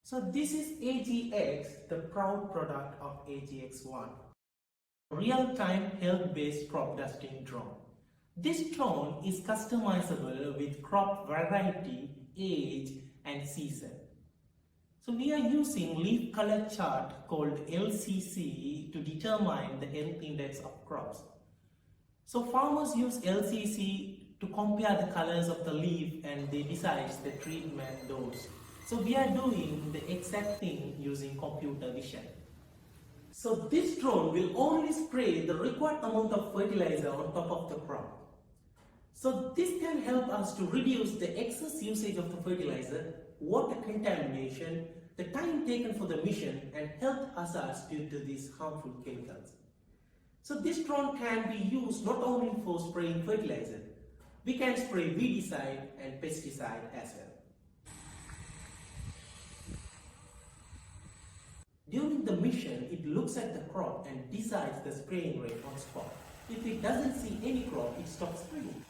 So this is AGX, the proud product of AGX1, real-time health-based crop dusting drone. This drone is customizable with crop variety, age and season. So we are using leaf color chart called LCC to determine the health index of crops. So farmers use LCC to compare the colors of the leaf and they decide the treatment dose. So we are doing the exact thing using computer vision. So this drone will only spray the required amount of fertilizer on top of the crop. So this can help us to reduce the excess usage of the fertilizer, water contamination, the time taken for the mission and health hazards due to these harmful chemicals. So this drone can be used not only for spraying fertilizer, we can spray weedicide and pesticide as well. During the mission, it looks at the crop and decides the spraying rate on spot. If it doesn't see any crop, it stops spraying.